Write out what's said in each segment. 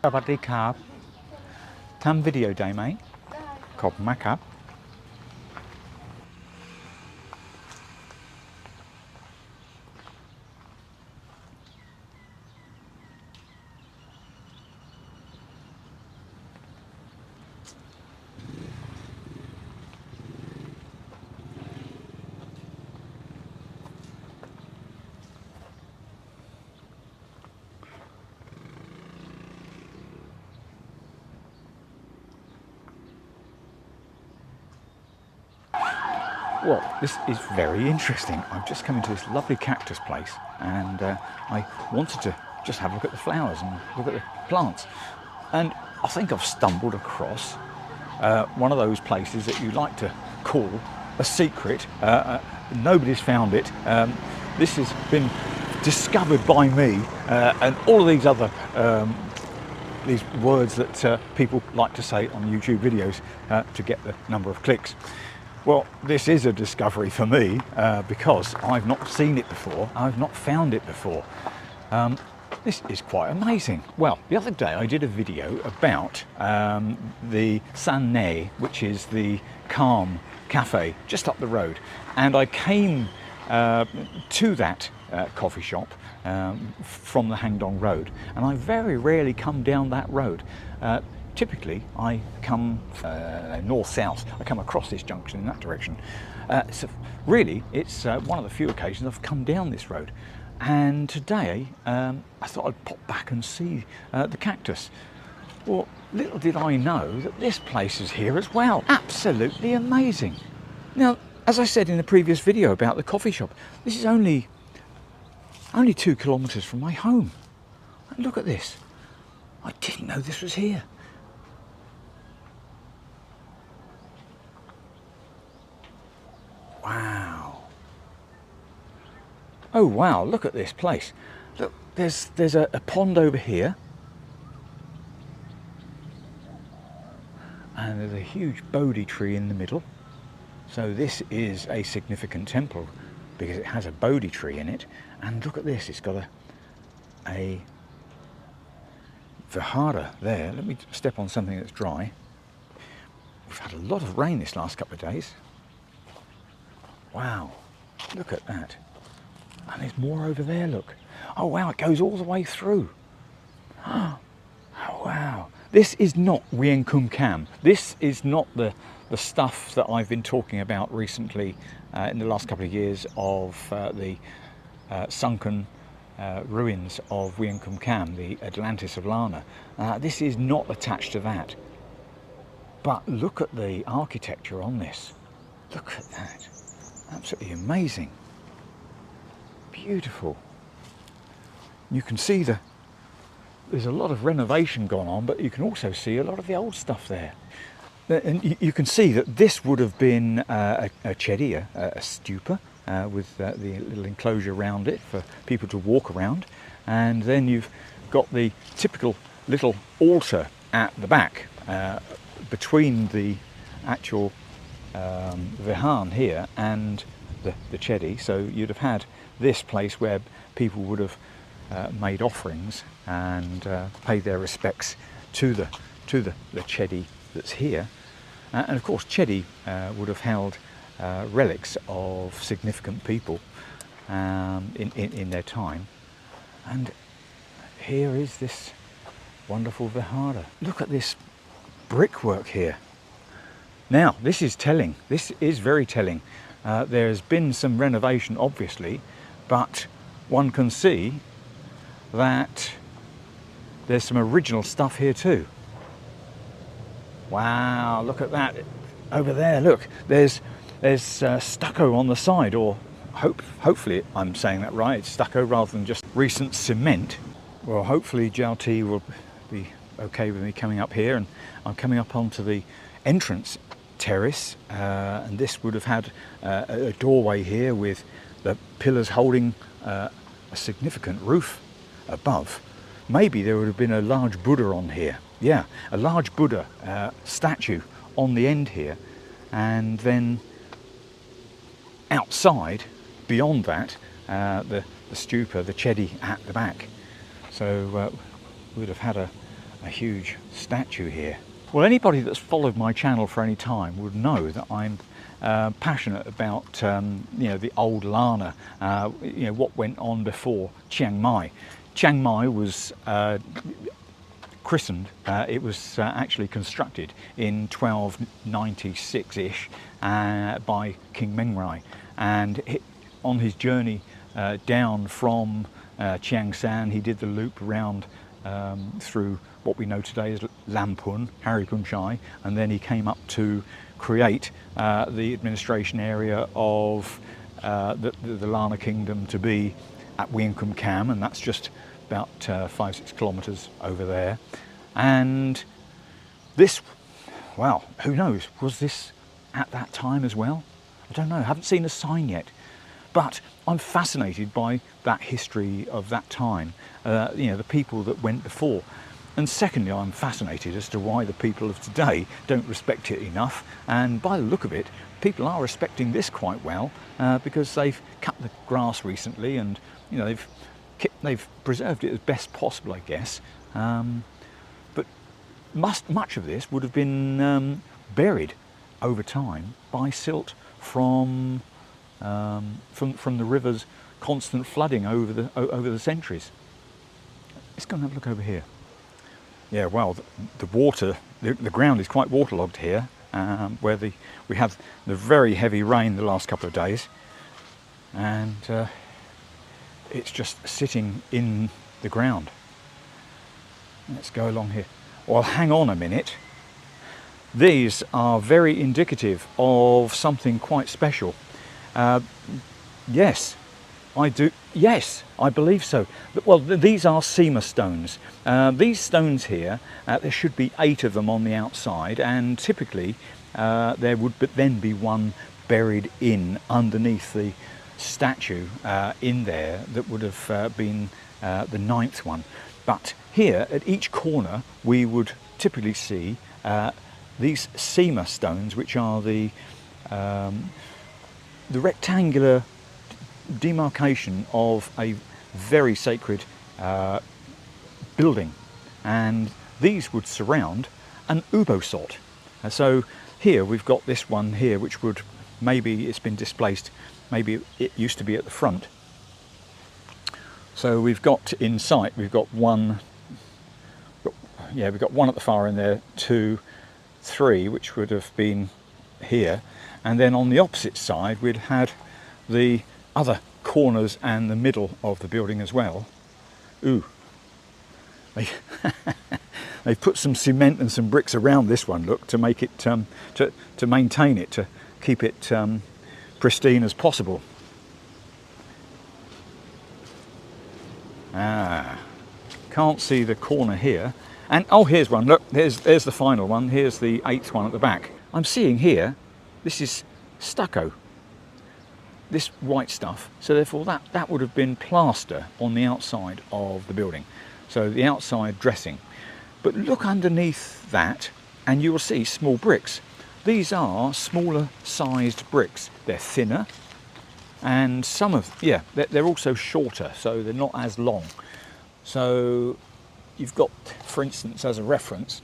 สวัสดีครับทำวิดีโอได้ไหมขอบคุณมากครับ Well, this is very interesting. I've just come into this lovely cactus place and I wanted to just have a look at the flowers and look at the plants. And I think I've stumbled across one of those places that you like to call a secret. Nobody's found it. This has been discovered by me and all of these other these words that people like to say on YouTube videos to get the number of clicks. Well, this is a discovery for me because I've not seen it before, I've not found it before. This is quite amazing. Well, the other day I did a video about the San Nay, which is the Calm Cafe just up the road, and I came to that coffee shop from the Hangdong Road, and I very rarely come down that road. Typically, I come north-south. I come across this junction in that direction. So really, it's one of the few occasions I've come down this road. And today, I thought I'd pop back and see the cactus. Well, little did I know that this place is here as well. Absolutely amazing. Now, as I said in the previous video about the coffee shop, this is only 2 kilometres from my home. And look at this. I didn't know this was here. Wow. Oh wow, look at this place. Look, there's a pond over here. And there's a huge Bodhi tree in the middle. So this is a significant temple because it has a Bodhi tree in it. And look at this, it's got a vihara there. Let me step on something that's dry. We've had a lot of rain this last couple of days. Wow, look at that. And there's more over there, look. Oh wow, it goes all the way through. Oh wow. This is not Wieng Kum Kam. This is not the stuff that I've been talking about recently in the last couple of years of the sunken ruins of Wieng Kum Kam, the Atlantis of Lanna. This is not attached to that. But look at the architecture on this. Look at that. Absolutely amazing. Beautiful. You can see there's a lot of renovation gone on, but you can also see a lot of the old stuff there. And you can see that this would have been a chedi, a stupa, with the little enclosure around it for people to walk around. And then you've got the typical little altar at the back between the actual Vihan here and the chedi. So you'd have had this place where people would have made offerings and paid their respects to the chedi that's here. And of course chedi would have held relics of significant people in their time. And here is this wonderful vihara. Look at this brickwork here. Now, this is telling. This is very telling. There's been some renovation, obviously, but one can see that there's some original stuff here too. Wow, look at that. Over there, look, there's stucco on the side, or hopefully I'm saying that right, it's stucco rather than just recent cement. Well, hopefully Jiao Ti will be okay with me coming up here, and I'm coming up onto the entrance terrace, and this would have had a doorway here with the pillars holding a significant roof above. Maybe there would have been a large Buddha on here. Yeah, a large Buddha statue on the end here, and then outside, beyond that, the stupa, the chedi at the back. So we would have had a a huge statue here. Well, anybody that's followed my channel for any time would know that I'm passionate about the old Lanna, what went on before Chiang Mai. Chiang Mai was christened, it was actually constructed in 1296-ish by King Mengrai, and on his journey down from Chiang San, he did the loop around through what we know today as Lampun, Haripunchai, and then he came up to create the administration area of the Lanna Kingdom to be at Wienkum Kam, and that's just about 5-6 kilometres over there. And this, well, who knows, was this at that time as well? I don't know, I haven't seen a sign yet. But I'm fascinated by that history of that time, the people that went before. And secondly, I'm fascinated as to why the people of today don't respect it enough. And by the look of it, people are respecting this quite well because they've cut the grass recently, and they've preserved it as best possible, I guess. But much of this would have been buried over time by silt from the river's constant flooding over the centuries. Let's go and have a look over here. Yeah, well, the water, the ground is quite waterlogged here, where we have the very heavy rain the last couple of days, and it's just sitting in the ground. Let's go along here. Well, hang on a minute. These are very indicative of something quite special. Yes, I do. Yes, I believe so. Well, these are Sema stones. These stones here, there should be 8 of them on the outside, and typically there would then be one buried in underneath the statue in there that would have been the 9th one. But here, at each corner, we would typically see these Sema stones, which are the rectangular demarcation of a very sacred building, and these would surround an ubosot. So here we've got this one here, which would, maybe it's been displaced, maybe it used to be at the front. So we've got in sight, we've got one, we've got one at the far end there, 2, 3, which would have been here, and then on the opposite side we'd had the other corners and the middle of the building as well. Ooh, they've put some cement and some bricks around this one, look, to make it to maintain it, to keep it pristine as possible. Can't see the corner here, and oh, here's one. Look, there's the final one. Here's the 8th one at the back. I'm seeing here, this is stucco, this white stuff, so therefore that would have been plaster on the outside of the building, so the outside dressing. But look underneath that and you will see small bricks. These are smaller sized bricks. They're thinner, and they're also shorter, so they're not as long. So you've got, for instance, as a reference,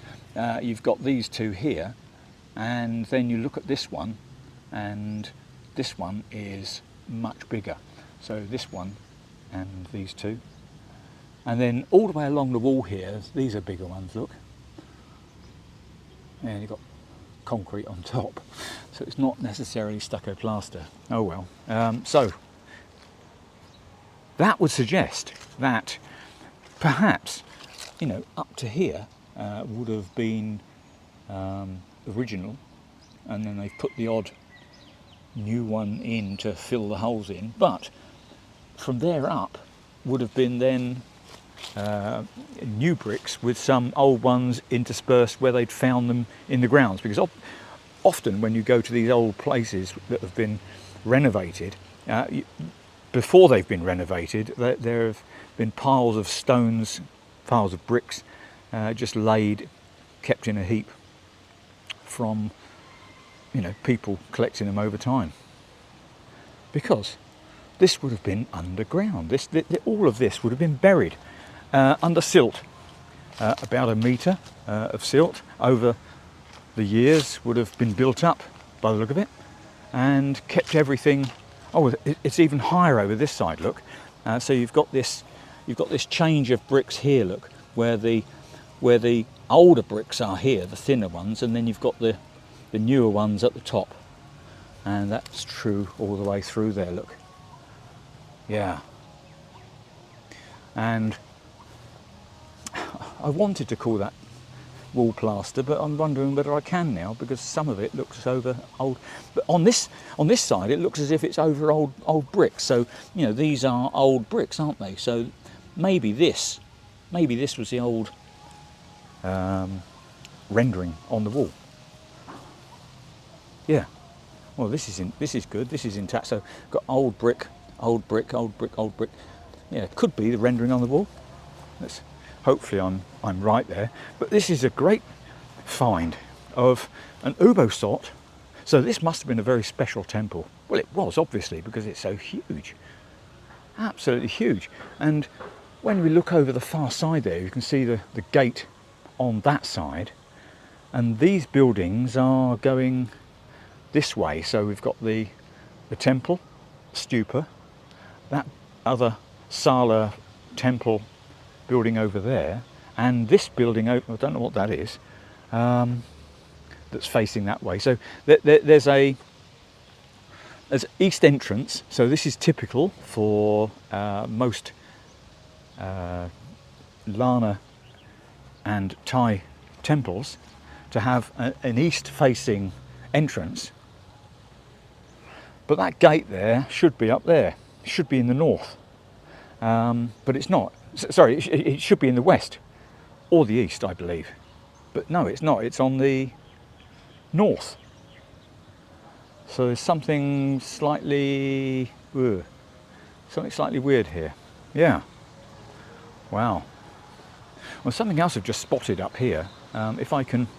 you've got these 2 here, and then you look at this one, and this one is much bigger. So this one and these 2. And then all the way along the wall here, these are bigger ones, look. And you've got concrete on top. So it's not necessarily stucco plaster. Oh well. So that would suggest that perhaps, up to here would have been original, and then they've put the odd new one in to fill the holes in, but from there up would have been then new bricks with some old ones interspersed where they'd found them in the grounds, because often when you go to these old places that have been renovated, before they've been renovated, there have been piles of stones, piles of bricks just laid, kept in a heap from people collecting them over time, because this would have been underground. All of this would have been buried under silt about a metre of silt over the years would have been built up by the look of it, and kept everything. Oh, it's even higher over this side. Look, so you've got this change of bricks here. Look, where the older bricks are here, the thinner ones, and then you've got the newer ones at the top, and that's true all the way through there. Look, yeah, and I wanted to call that wall plaster, but I'm wondering whether I can now, because some of it looks over old. But on this side, it looks as if it's over old bricks. So you know, these are old bricks, aren't they? So maybe this was the old rendering on the wall. Yeah. Well, this is good. This is intact. So got old brick, old brick, old brick, old brick. Yeah, it could be the rendering on the wall. Hopefully I'm right there. But this is a great find of an ubosot. So this must have been a very special temple. Well, it was, obviously, because it's so huge. Absolutely huge. And when we look over the far side there, you can see the gate on that side. And these buildings are going this way. So we've got the temple, stupa, that other Sala temple building over there, and this building I don't know what that is, that's facing that way. So there's east entrance. So this is typical for most Lanna and Thai temples to have an east facing entrance, but that gate there should be up there, should be in the north, but it's not. Sorry, it should be in the west or the east, I believe. But no, it's not. It's on the north. So there's something slightly weird here. Yeah. Wow. Well, something else I've just spotted up here. If I can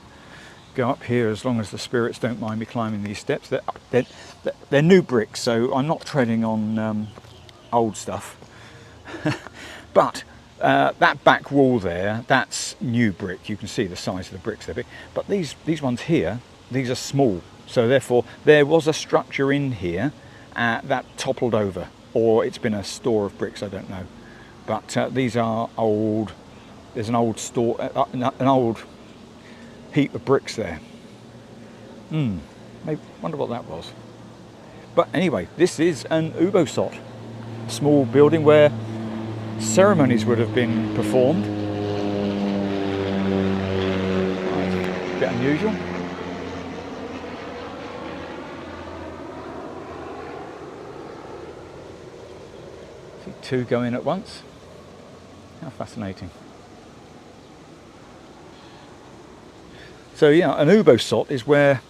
go up here, as long as the spirits don't mind me climbing these steps. They're new bricks, so I'm not treading on old stuff. But that back wall there, that's new brick. You can see the size of the bricks they're big. But these ones here, these are small. So therefore, there was a structure in here that toppled over, or it's been a store of bricks, I don't know. But these are old. There's an old store, an old heap of bricks there. Maybe wonder what that was. But anyway, this is an ubosot, a small building where ceremonies would have been performed. A bit unusual. See two going at once. How fascinating. So yeah, an ubosot is where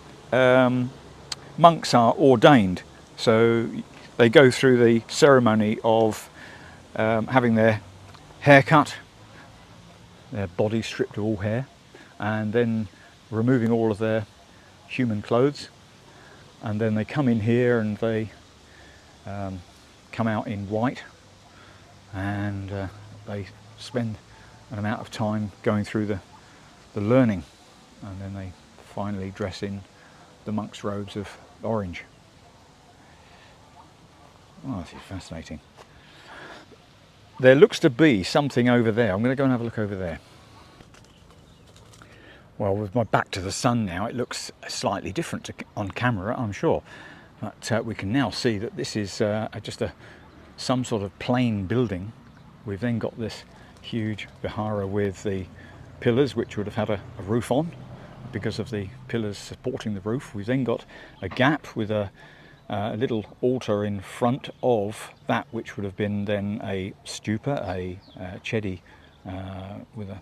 monks are ordained. So they go through the ceremony of having their hair cut, their body stripped of all hair, and then removing all of their human clothes, and then they come in here and they come out in white, and they spend an amount of time going through the learning, and then they finally dress in the monk's robes of orange. Oh, this is fascinating. There looks to be something over there. I'm going to go and have a look over there. Well, with my back to the sun now, it looks slightly different on camera, I'm sure. But we can now see that this is just some sort of plain building. We've then got this huge vihara with the pillars, which would have had a roof on because of the pillars supporting the roof. We've then got a gap with a little altar in front of that, which would have been then a stupa, a chedi with a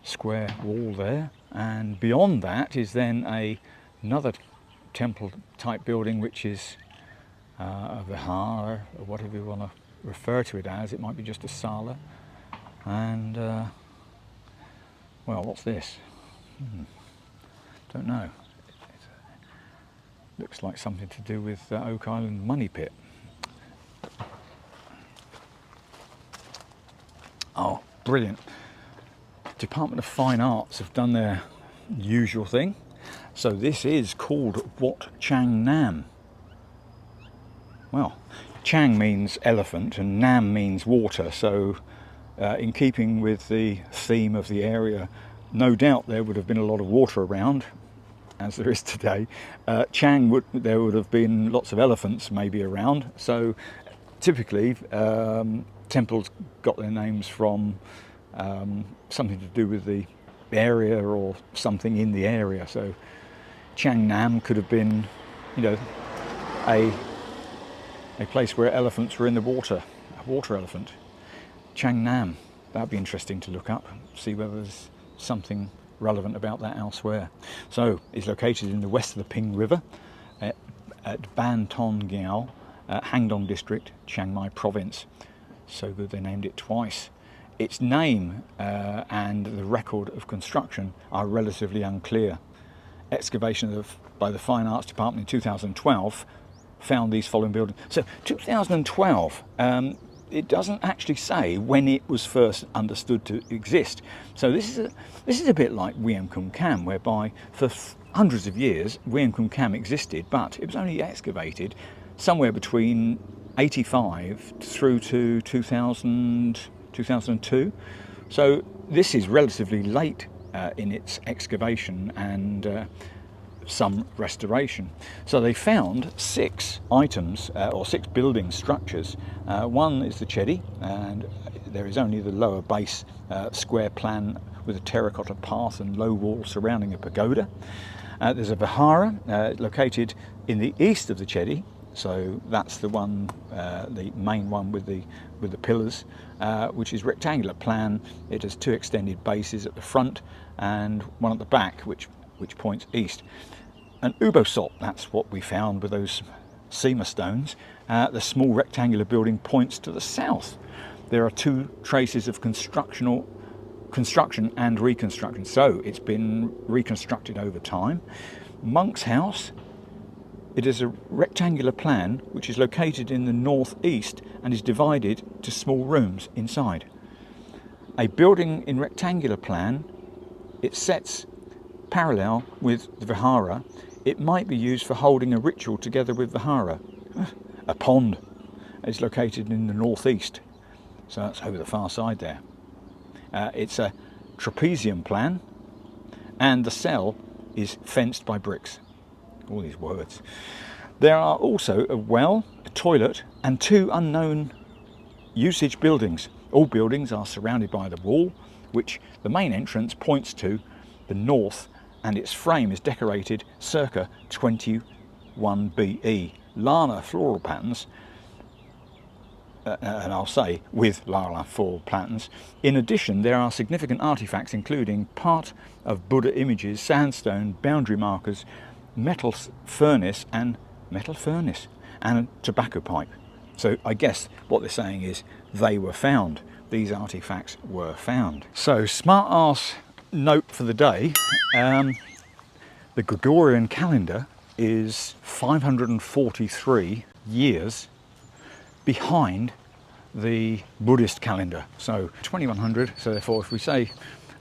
square wall there, and beyond that is then another temple type building, which is a vihara, or whatever you want to refer to it as. It might be just a sala. And well, what's this? Don't know. Looks like something to do with Oak Island Money Pit. Oh, brilliant. Department of Fine Arts have done their usual thing. So this is called Wat Chang Nam. Well, Chang means elephant and Nam means water, so in keeping with the theme of the area, no doubt there would have been a lot of water around, as there is today. Chiang, there would have been lots of elephants maybe around, so typically temples got their names from something to do with the area or something in the area. So Chang Nam could have been, you know, a place where elephants were in the water, a water elephant. Chang Nam, that'd be interesting to look up, see whether there's something relevant about that elsewhere. So it's located in the west of the Ping River at Ban Ton Giao, Hangdong District, Chiang Mai Province. So good they named it twice. Its name and the record of construction are relatively unclear. Excavation by the Fine Arts Department in 2012 found these following buildings. So 2012, it doesn't actually say when it was first understood to exist. So this is a bit like Ueam Kum Kam, whereby for hundreds of years Ueam Kum Kam existed, but it was only excavated somewhere between 85 through to 2002. So this is relatively late in its excavation and some restoration. So they found 6 items or 6 building structures. One is the chedi, and there is only the lower base square plan with a terracotta path and low wall surrounding a pagoda. There's a vihara located in the east of the chedi, so that's the one, the main one with the pillars, which is rectangular plan. It has 2 extended bases at the front and one at the back, which points east. An ubosop, that's what we found with those Sema stones. The small rectangular building points to the south. There are 2 traces of construction and reconstruction, so it's been reconstructed over time. Monk's house, it is a rectangular plan which is located in the northeast and is divided to small rooms inside. A building in rectangular plan, it sets parallel with the vihara. It might be used for holding a ritual together with vihara. A pond is located in the northeast, so that's over the far side there. It's a trapezium plan, and the cell is fenced by bricks. All these words. There are also a well, a toilet, and 2 unknown usage buildings. All buildings are surrounded by the wall, which the main entrance points to the north, and its frame is decorated circa 21 BE. Lanna floral patterns, and I'll say with Lanna floral patterns. In addition, there are significant artifacts including part of Buddha images, sandstone, boundary markers, metal furnace and a tobacco pipe. So I guess what they're saying is they were found. These artifacts were found. So smart ass note for the day. The Gregorian calendar is 543 years behind the Buddhist calendar. So 2100, so therefore if we say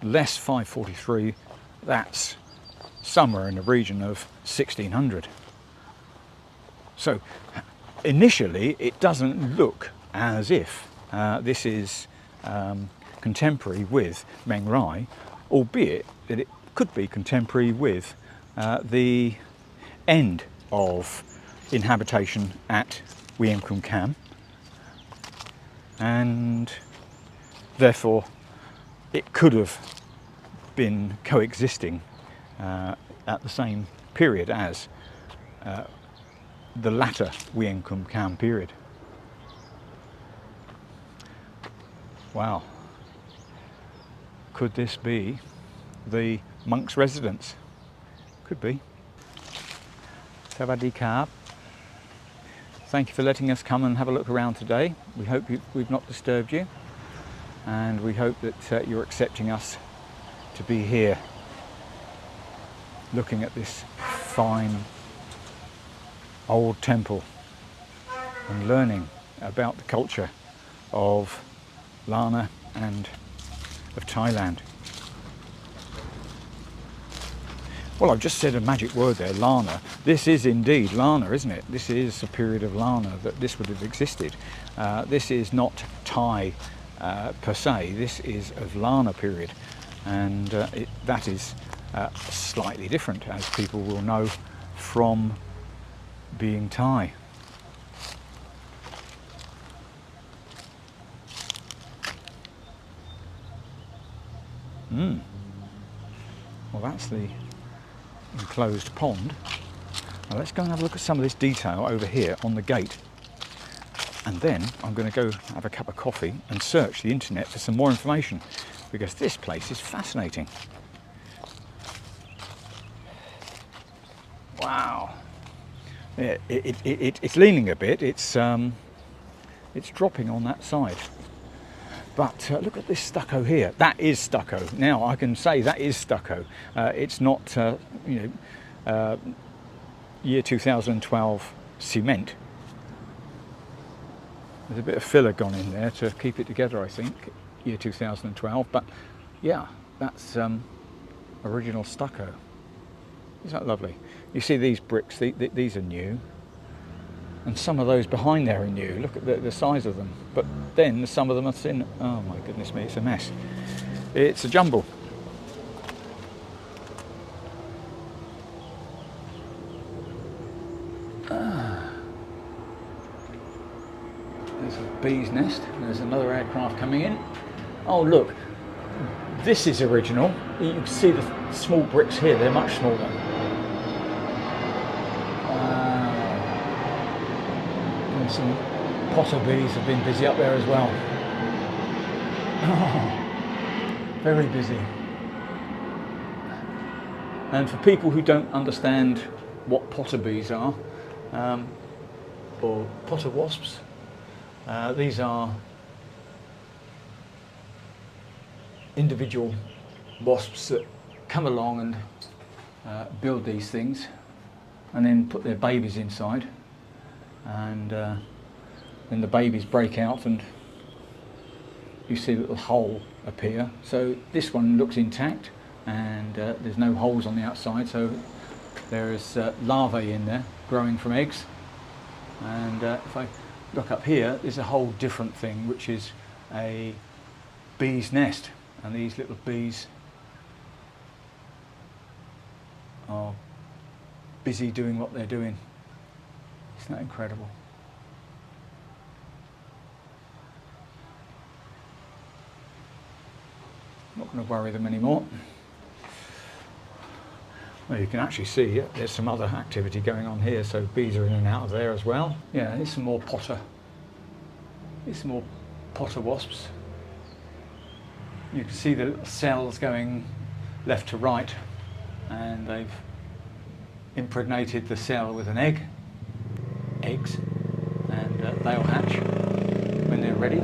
less 543, that's somewhere in the region of 1600. So initially it doesn't look as if this is contemporary with Meng Rai, albeit that it could be contemporary with the end of inhabitation at Ueam Kum Kam, and therefore it could have been coexisting at the same period as the latter Ueam Kum Kam period. Wow. Could this be the monk's residence? Could be. Sawadee Krap. Thank you for letting us come and have a look around today. We hope we've not disturbed you, and we hope that you're accepting us to be here looking at this fine old temple and learning about the culture of Lanna and of Thailand. Well, I've just said a magic word there, Lanna. This is indeed Lanna, isn't it? This is a period of Lanna that this would have existed. This is not Thai per se, this is of Lanna period. And that is slightly different, as people will know from being Thai. Well, that's the enclosed pond. Now let's go and have a look at some of this detail over here on the gate. And then I'm going to go have a cup of coffee and search the internet for some more information, because this place is fascinating. Wow. Yeah, it's leaning a bit, it's dropping on that side. But look at this stucco here. That is stucco. Now I can say that is stucco. It's not, year 2012 cement. There's a bit of filler gone in there to keep it together, I think, year 2012. But yeah, that's original stucco. Isn't that lovely? You see these bricks, these are new. And some of those behind there are new. Look at the size of them. But then some of them are thin. Oh my goodness me, it's a mess. It's a jumble. There's a bee's nest. There's another aircraft coming in. Oh look, this is original. You can see the small bricks here, they're much smaller. Some potter bees have been busy up there as well. Oh, very busy. And for people who don't understand what potter bees are, or potter wasps, these are individual wasps that come along and build these things and then put their babies inside. And then the babies break out and you see a little hole appear. So this one looks intact and there's no holes on the outside, so there is larvae in there growing from eggs. And if I look up here, there's a whole different thing, which is a bee's nest, and these little bees are busy doing what they're doing. Isn't that incredible? Not going to worry them anymore. Well, you can actually see there's some other activity going on here, so bees are in and out of there as well. Yeah, there's some more potter. There's some more potter wasps. You can see the little cells going left to right, and they've impregnated the cell with an eggs, and they'll hatch when they're ready.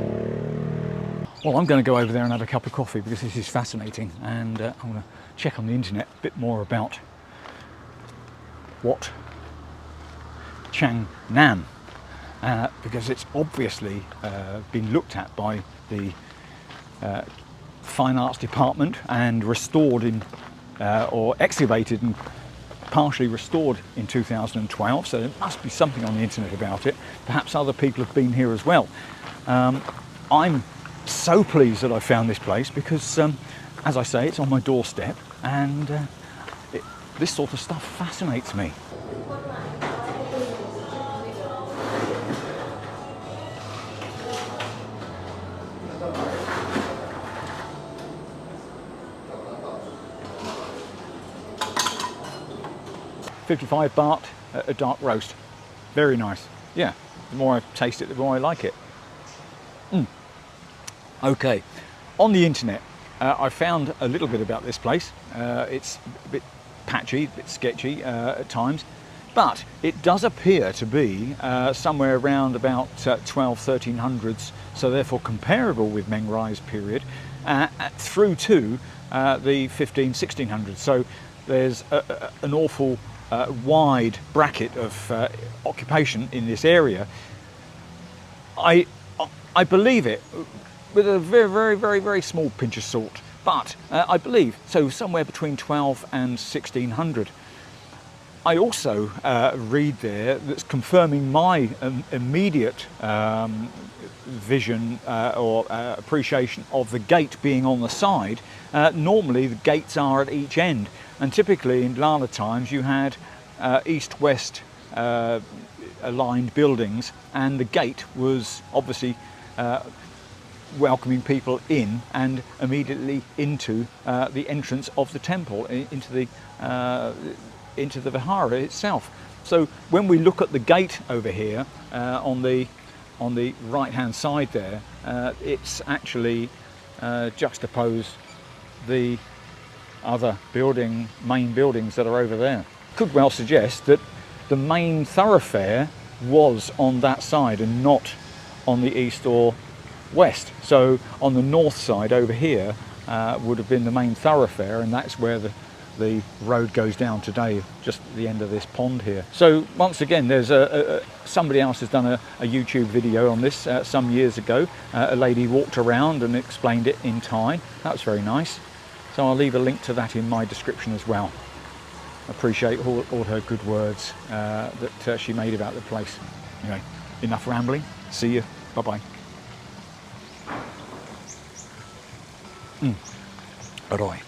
Well, I'm going to go over there and have a cup of coffee because this is fascinating, and I'm going to check on the internet a bit more about Wat Chang Nam, because it's obviously been looked at by the Fine Arts Department and restored in, or excavated and partially restored in 2012, so there must be something on the internet about it. Perhaps other people have been here as well. I'm so pleased that I found this place because, as I say, it's on my doorstep, and this sort of stuff fascinates me. £55 a dark roast. Very nice. Yeah, the more I taste it, the more I like it. Okay, on the internet, I found a little bit about this place. It's a bit patchy, a bit sketchy at times, but it does appear to be somewhere around about 1300s, so therefore comparable with Meng Rai's period, through to the 1600s. So there's an awful wide bracket of occupation in this area. I believe it with a very, very, very, very small pinch of salt, But I believe, so somewhere between 12 and 1600. I also read there that's confirming my immediate vision or appreciation of the gate being on the side. Normally the gates are at each end, and typically in Lanna times you had east-west aligned buildings, and the gate was obviously welcoming people in and immediately into the entrance of the temple, into the vihara itself. So when we look at the gate over here on the right hand side there, it's actually juxtaposed the other main buildings that are over there. Could well suggest that the main thoroughfare was on that side and not on the east or west. So on the north side over here would have been the main thoroughfare, and that's where the road goes down today, just at the end of this pond here. So once again, there's somebody else has done a YouTube video on this some years ago. A lady walked around and explained it in Thai. That was very nice. So I'll leave a link to that in my description as well. Appreciate all her good words that she made about the place. Anyway, enough rambling. See you. Bye-bye. Aroy.